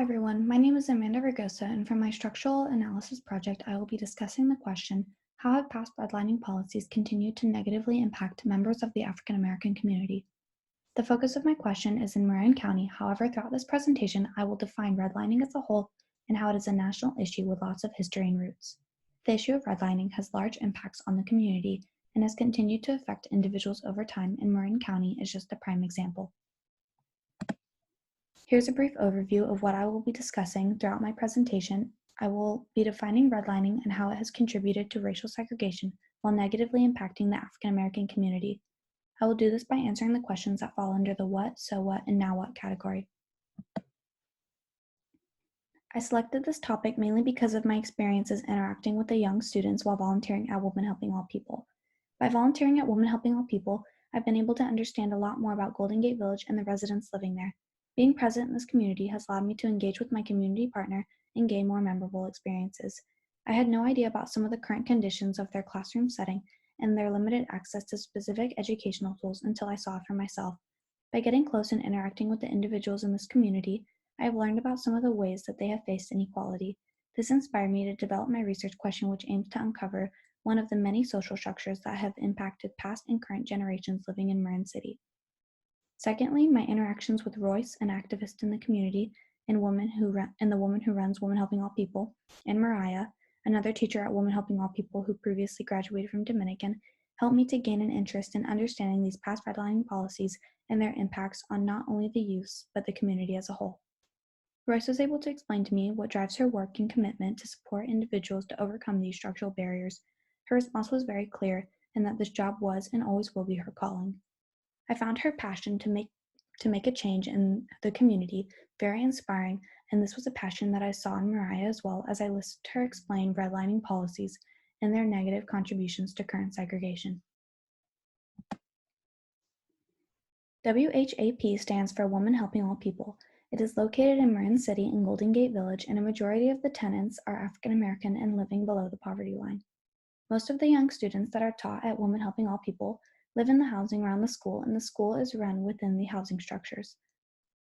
everyone, my name is Amanda Ragosa, and for my structural analysis project, I will be discussing the question, how have past redlining policies continued to negatively impact members of the African American community? The focus of my question is in Marin County. However, throughout this presentation, I will define redlining as a whole and how it is a national issue with lots of history and roots. The issue of redlining has large impacts on the community and has continued to affect individuals over time, and Marin County is just a prime example. Here's a brief overview of what I will be discussing throughout my presentation. I will be defining redlining and how it has contributed to racial segregation while negatively impacting the African American community. I will do this by answering the questions that fall under the what, so what, and now what category. I selected this topic mainly because of my experiences interacting with the young students while volunteering at Women Helping All People. By volunteering at Women Helping All People, I've been able to understand a lot more about Golden Gate Village and the residents living there. Being present in this community has allowed me to engage with my community partner and gain more memorable experiences. I had no idea about some of the current conditions of their classroom setting and their limited access to specific educational tools until I saw it for myself. By getting close and interacting with the individuals in this community, I have learned about some of the ways that they have faced inequality. This inspired me to develop my research question, which aims to uncover one of the many social structures that have impacted past and current generations living in Marin City. Secondly, my interactions with Royce, an activist in the community, and the woman who runs Women Helping All People, and Mariah, another teacher at Women Helping All People who previously graduated from Dominican, helped me to gain an interest in understanding these past redlining policies and their impacts on not only the youth, but the community as a whole. Royce was able to explain to me what drives her work and commitment to support individuals to overcome these structural barriers. Her response was very clear, and that this job was and always will be her calling. I found her passion to make a change in the community very inspiring, and this was a passion that I saw in Mariah as well as I listened to her explain redlining policies and their negative contributions to current segregation. WHAP stands for Women Helping All People. It is located in Marin City in Golden Gate Village, and a majority of the tenants are African American and living below the poverty line. Most of the young students that are taught at Women Helping All People live in the housing around the school, and the school is run within the housing structures.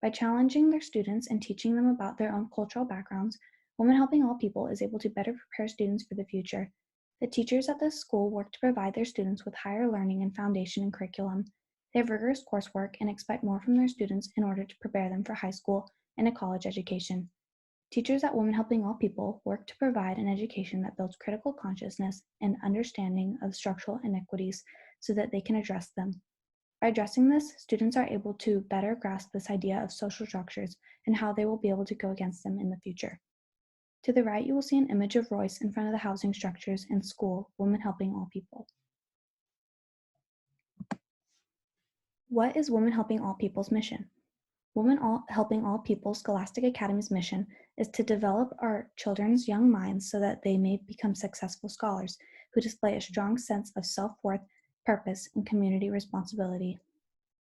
By challenging their students and teaching them about their own cultural backgrounds, Women Helping All People is able to better prepare students for the future. The teachers at this school work to provide their students with higher learning and foundation and curriculum. They have rigorous coursework and expect more from their students in order to prepare them for high school and a college education. Teachers at Women Helping All People work to provide an education that builds critical consciousness and understanding of structural inequities so that they can address them. By addressing this, students are able to better grasp this idea of social structures and how they will be able to go against them in the future. To the right, you will see an image of Royce in front of the housing structures and school, Women Helping All People. What is Women Helping All People's mission? Helping All People Scholastic Academy's mission is to develop our children's young minds so that they may become successful scholars who display a strong sense of self-worth, purpose, and community responsibility.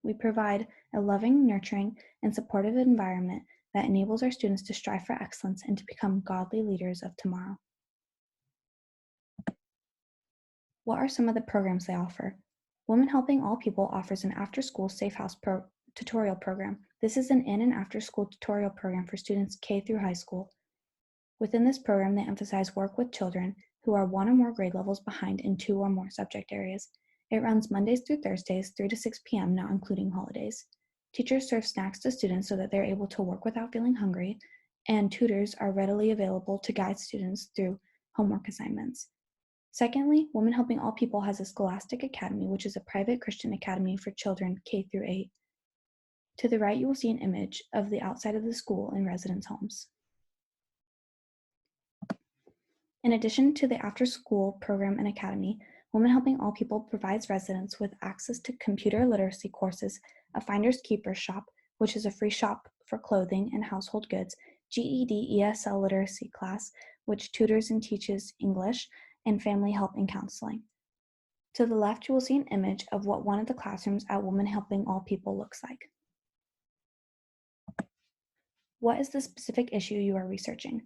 We provide a loving, nurturing, and supportive environment that enables our students to strive for excellence and to become godly leaders of tomorrow. What are some of the programs they offer? Women Helping All People offers an after-school Safe House tutorial program. This is an in and after-school tutorial program for students K through high school. Within this program, they emphasize work with children who are 1 or more grade levels behind in 2 or more subject areas. It runs Mondays through Thursdays, 3 to 6 p.m., not including holidays. Teachers serve snacks to students so that they're able to work without feeling hungry, and tutors are readily available to guide students through homework assignments. Secondly, Women Helping All People has a Scholastic Academy, which is a private Christian academy for children K through 8. To the right, you will see an image of the outside of the school and residence homes. In addition to the after-school program and academy, Women Helping All People provides residents with access to computer literacy courses, a Finders Keepers shop, which is a free shop for clothing and household goods, GED ESL literacy class, which tutors and teaches English, and family help and counseling. To the left, you will see an image of what one of the classrooms at Women Helping All People looks like. What is the specific issue you are researching?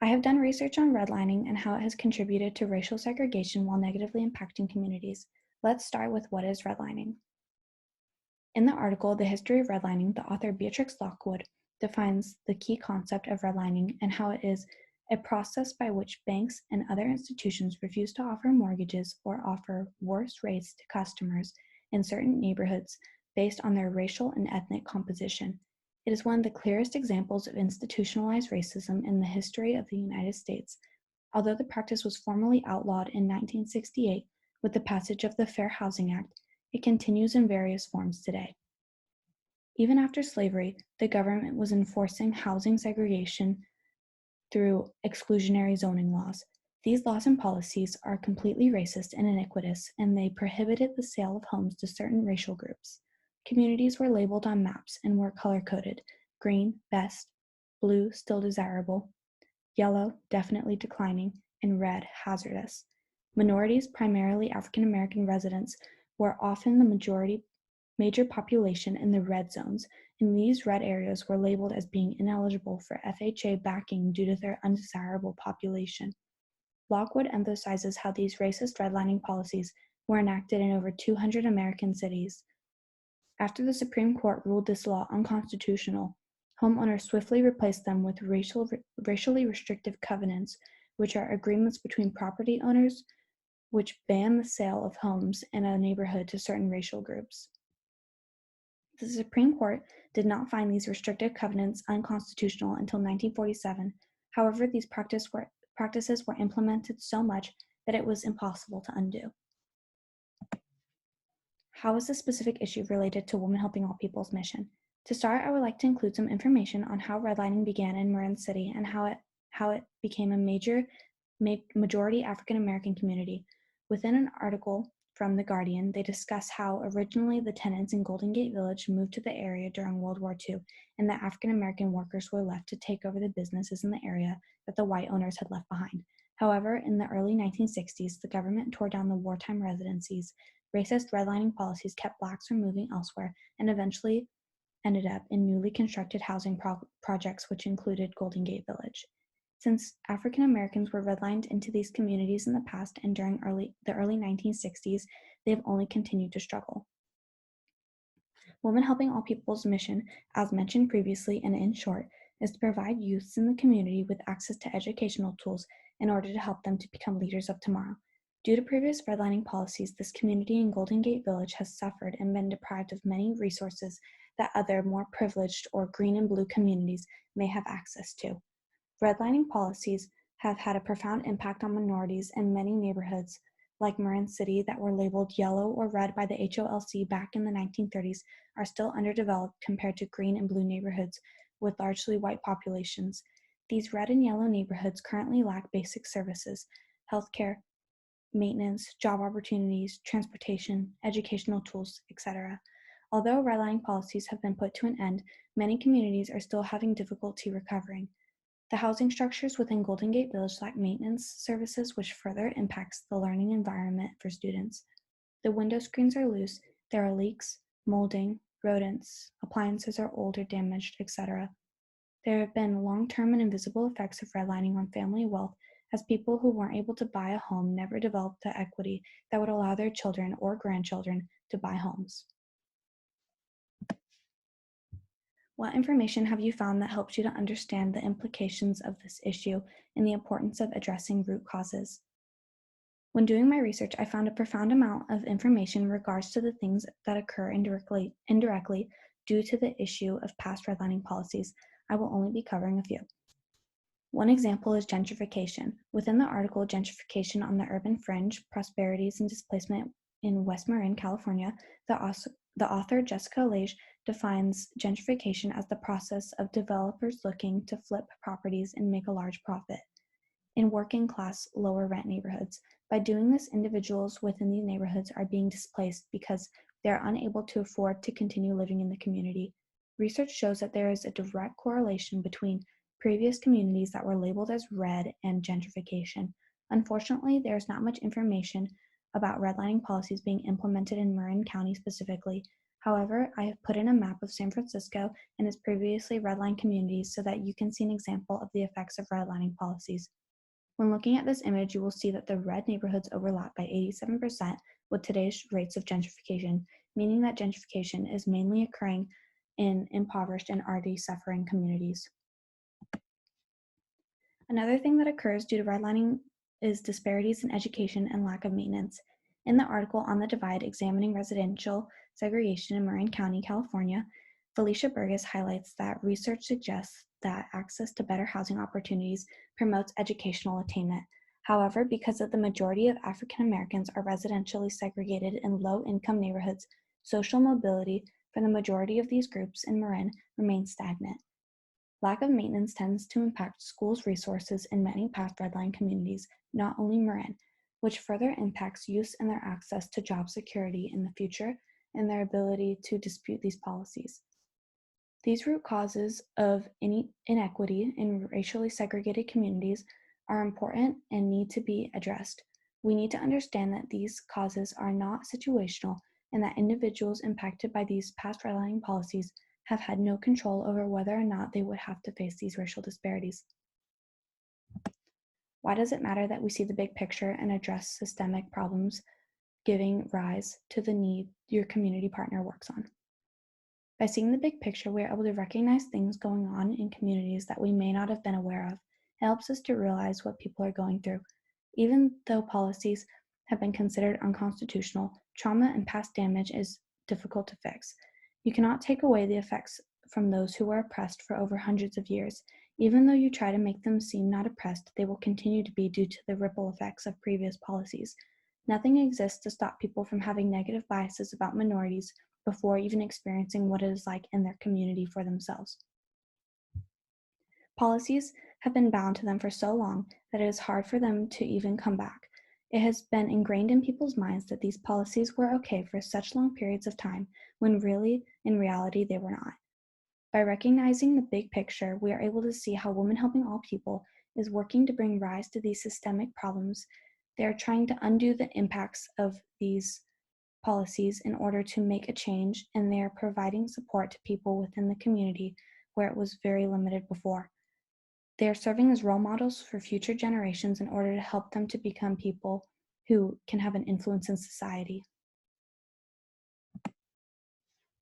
I have done research on redlining and how it has contributed to racial segregation while negatively impacting communities. Let's start with what is redlining. In the article, The History of Redlining, the author Beatrix Lockwood defines the key concept of redlining and how it is a process by which banks and other institutions refuse to offer mortgages or offer worse rates to customers in certain neighborhoods based on their racial and ethnic composition. It is one of the clearest examples of institutionalized racism in the history of the United States. Although the practice was formally outlawed in 1968 with the passage of the Fair Housing Act, it continues in various forms today. Even after slavery, the government was enforcing housing segregation through exclusionary zoning laws. These laws and policies are completely racist and iniquitous, and they prohibited the sale of homes to certain racial groups. Communities were labeled on maps and were color-coded: green, best; blue, still desirable; yellow, definitely declining; and red, hazardous. Minorities, primarily African American residents, were often the major population in the red zones, and these red areas were labeled as being ineligible for FHA backing due to their undesirable population. Lockwood emphasizes how these racist redlining policies were enacted in over 200 American cities. After the Supreme Court ruled this law unconstitutional, homeowners swiftly replaced them with racially restrictive covenants, which are agreements between property owners which ban the sale of homes in a neighborhood to certain racial groups. The Supreme Court did not find these restrictive covenants unconstitutional until 1947. However, these practices were implemented so much that it was impossible to undo. How is this specific issue related to Women Helping All People's mission? To start, I would like to include some information on how redlining began in Marin City and how it became a majority African American community. Within an article from The Guardian, they discuss how originally the tenants in Golden Gate Village moved to the area during World War II, and that African American workers were left to take over the businesses in the area that the white owners had left behind. However, in the early 1960s, the government tore down the wartime residencies. Racist redlining policies kept blacks from moving elsewhere and eventually ended up in newly constructed housing projects, which included Golden Gate Village. Since African Americans were redlined into these communities in the past and during the early 1960s, they have only continued to struggle. Women Helping All People's mission, as mentioned previously and in short, is to provide youths in the community with access to educational tools in order to help them to become leaders of tomorrow. Due to previous redlining policies, this community in Golden Gate Village has suffered and been deprived of many resources that other more privileged or green and blue communities may have access to. Redlining policies have had a profound impact on minorities, in many neighborhoods, like Marin City, that were labeled yellow or red by the HOLC back in the 1930s, are still underdeveloped compared to green and blue neighborhoods with largely white populations. These red and yellow neighborhoods currently lack basic services: healthcare, maintenance, job opportunities, transportation, educational tools, etc. Although redlining policies have been put to an end, many communities are still having difficulty recovering. The housing structures within Golden Gate Village lack maintenance services, which further impacts the learning environment for students. The window screens are loose, there are leaks, molding, rodents, appliances are old or damaged, etc. There have been long-term and invisible effects of redlining on family wealth, as people who weren't able to buy a home never developed the equity that would allow their children or grandchildren to buy homes. What information have you found that helps you to understand the implications of this issue and the importance of addressing root causes? When doing my research, I found a profound amount of information in regards to the things that occur indirectly due to the issue of past redlining policies. I will only be covering a few. One example is gentrification. Within the article, Gentrification on the Urban Fringe, Prosperities and Displacement in West Marin, California, the author Jessica Lage defines gentrification as the process of developers looking to flip properties and make a large profit in working class, lower rent neighborhoods. By doing this, individuals within these neighborhoods are being displaced because they are unable to afford to continue living in the community. Research shows that there is a direct correlation between previous communities that were labeled as red and gentrification. Unfortunately, there is not much information about redlining policies being implemented in Marin County specifically. However, I have put in a map of San Francisco and its previously redlined communities so that you can see an example of the effects of redlining policies. When looking at this image, you will see that the red neighborhoods overlap by 87% with today's rates of gentrification, meaning that gentrification is mainly occurring in impoverished and already suffering communities. Another thing that occurs due to redlining is disparities in education and lack of maintenance. In the article On the Divide examining residential segregation in Marin County, California, Felicia Burgess highlights that research suggests that access to better housing opportunities promotes educational attainment. However, because of the majority of African Americans are residentially segregated in low-income neighborhoods, social mobility for the majority of these groups in Marin remains stagnant. Lack of maintenance tends to impact schools' resources in many past redline communities, not only Marin, which further impacts youth and their access to job security in the future and their ability to dispute these policies. These root causes of inequity in racially segregated communities are important and need to be addressed. We need to understand that these causes are not situational and that individuals impacted by these past redlining policies have had no control over whether or not they would have to face these racial disparities. Why does it matter that we see the big picture and address systemic problems, giving rise to the need your community partner works on? By seeing the big picture, we are able to recognize things going on in communities that we may not have been aware of. It helps us to realize what people are going through. Even though policies have been considered unconstitutional, trauma and past damage is difficult to fix. You cannot take away the effects from those who were oppressed for over hundreds of years. Even though you try to make them seem not oppressed, they will continue to be due to the ripple effects of previous policies. Nothing exists to stop people from having negative biases about minorities before even experiencing what it is like in their community for themselves. Policies have been bound to them for so long that it is hard for them to even come back. It has been ingrained in people's minds that these policies were okay for such long periods of time, when really, in reality, they were not. By recognizing the big picture, we are able to see how Women Helping All People is working to bring rise to these systemic problems. They are trying to undo the impacts of these policies in order to make a change, and they are providing support to people within the community where it was very limited before. They are serving as role models for future generations in order to help them to become people who can have an influence in society.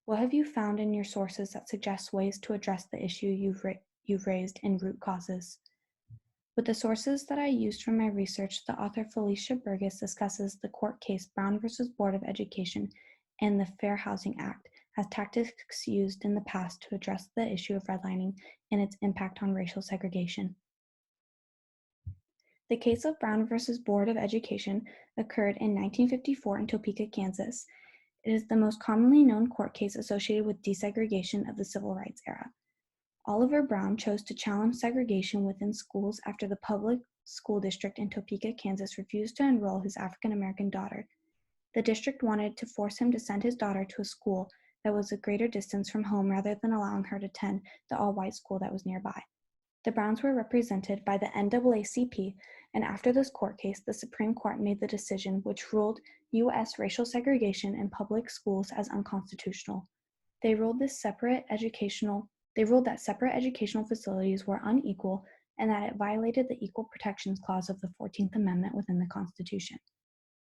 What have you found in your sources that suggests ways to address the issue you've raised in root causes? With the sources that I used from my research, the author Felicia Burgess discusses the court case Brown versus Board of Education and the Fair Housing Act as tactics used in the past to address the issue of redlining and its impact on racial segregation. The case of Brown versus Board of Education occurred in 1954 in Topeka, Kansas. It is the most commonly known court case associated with desegregation of the civil rights era. Oliver Brown chose to challenge segregation within schools after the public school district in Topeka, Kansas refused to enroll his African American daughter. The district wanted to force him to send his daughter to a school that was a greater distance from home rather than allowing her to attend the all-white school that was nearby. The Browns were represented by the NAACP, and after this court case, the Supreme Court made the decision which ruled U.S. racial segregation in public schools as unconstitutional. They ruled that separate educational facilities were unequal and that it violated the Equal Protections Clause of the 14th Amendment within the Constitution.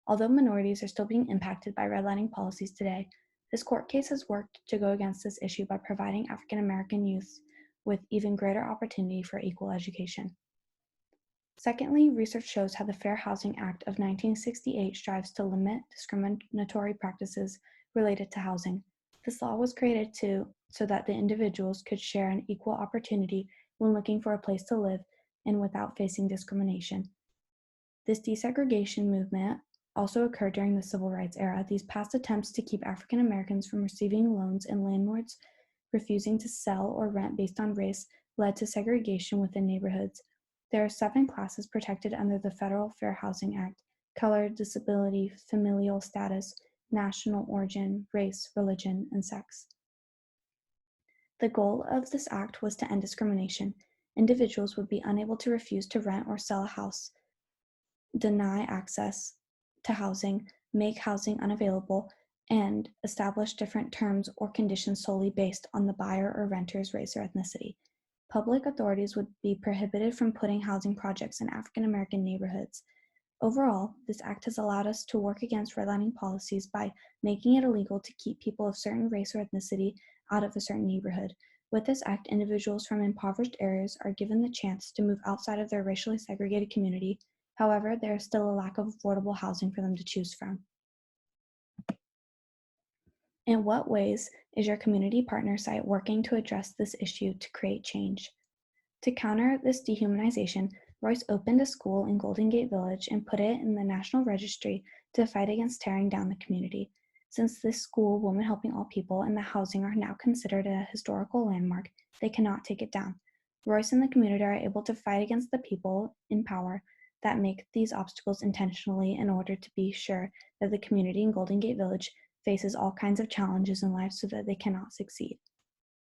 Although minorities are still being impacted by redlining policies today, this court case has worked to go against this issue by providing African American youth with even greater opportunity for equal education. Secondly, research shows how the Fair Housing Act of 1968 strives to limit discriminatory practices related to housing. This law was created so that the individuals could share an equal opportunity when looking for a place to live and without facing discrimination. This desegregation movement also occurred during the Civil Rights era. These past attempts to keep African Americans from receiving loans and landlords refusing to sell or rent based on race led to segregation within neighborhoods. There are 7 classes protected under the Federal Fair Housing Act: color, disability, familial status, national origin, race, religion, and sex. The goal of this act was to end discrimination. Individuals would be unable to refuse to rent or sell a house, deny access to housing, make housing unavailable, and establish different terms or conditions solely based on the buyer or renter's race or ethnicity. Public authorities would be prohibited from putting housing projects in African American neighborhoods. Overall, this act has allowed us to work against redlining policies by making it illegal to keep people of certain race or ethnicity out of a certain neighborhood. With this act, individuals from impoverished areas are given the chance to move outside of their racially segregated community. However, there is still a lack of affordable housing for them to choose from. In what ways is your community partner site working to address this issue to create change? To counter this dehumanization, Royce opened a school in Golden Gate Village and put it in the National Registry to fight against tearing down the community. Since this school, Women Helping All People, and the housing are now considered a historical landmark, they cannot take it down. Royce and the community are able to fight against the people in power that make these obstacles intentionally in order to be sure that the community in Golden Gate Village faces all kinds of challenges in life so that they cannot succeed.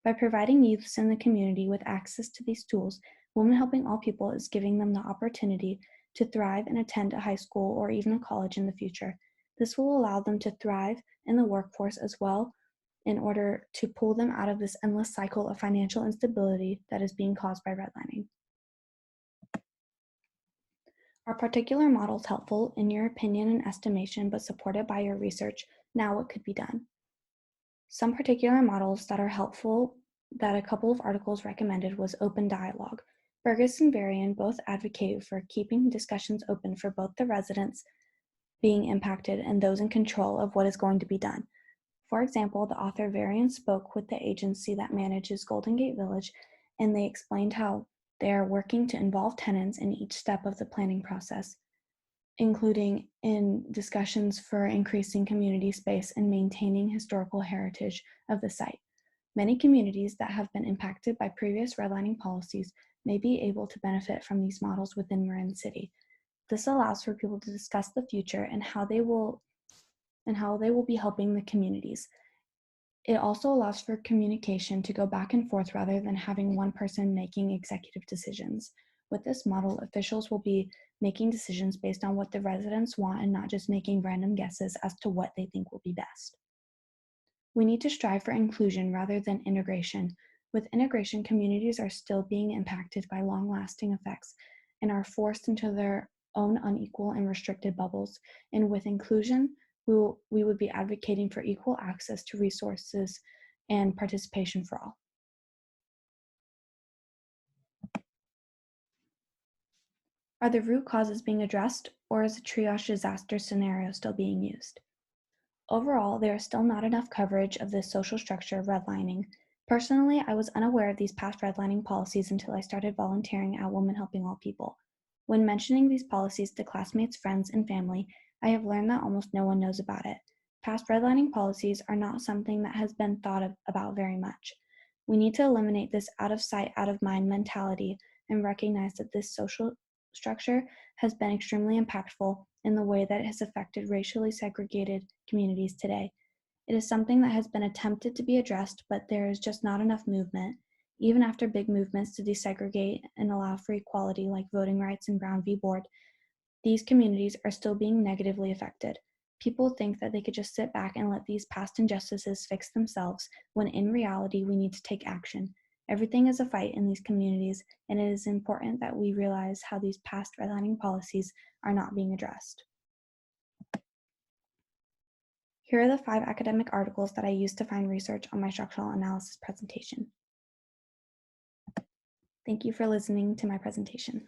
By providing youths in the community with access to these tools, Women Helping All People is giving them the opportunity to thrive and attend a high school or even a college in the future. This will allow them to thrive in the workforce as well in order to pull them out of this endless cycle of financial instability that is being caused by redlining. Are particular models helpful in your opinion and estimation but supported by your research? Now what could be done? Some particular models that are helpful that a couple of articles recommended was open dialogue. Burgess and Varian both advocate for keeping discussions open for both the residents being impacted and those in control of what is going to be done. For example, the author Varian spoke with the agency that manages Golden Gate Village, and they explained how they are working to involve tenants in each step of the planning process, including in discussions for increasing community space and maintaining historical heritage of the site. Many communities that have been impacted by previous redlining policies may be able to benefit from these models within Marin City. This allows for people to discuss the future and how they will be helping the communities. It also allows for communication to go back and forth rather than having one person making executive decisions. With this model, officials will be making decisions based on what the residents want and not just making random guesses as to what they think will be best. We need to strive for inclusion rather than integration. With integration, communities are still being impacted by long-lasting effects and are forced into their own unequal and restricted bubbles. And with inclusion, we would be advocating for equal access to resources and participation for all. Are the root causes being addressed, or is a triage disaster scenario still being used? Overall, there is still not enough coverage of this social structure of redlining. Personally, I was unaware of these past redlining policies until I started volunteering at Women Helping All People. When mentioning these policies to classmates, friends, and family, I have learned that almost no one knows about it. Past redlining policies are not something that has been about very much. We need to eliminate this out of sight, out of mind mentality and recognize that this social structure has been extremely impactful in the way that it has affected racially segregated communities today. It is something that has been attempted to be addressed, but there is just not enough movement. Even after big movements to desegregate and allow for equality like voting rights and Brown v. Board, these communities are still being negatively affected. People think that they could just sit back and let these past injustices fix themselves, when in reality, we need to take action. Everything is a fight in these communities, and it is important that we realize how these past redlining policies are not being addressed. Here are the 5 academic articles that I used to find research on my structural analysis presentation. Thank you for listening to my presentation.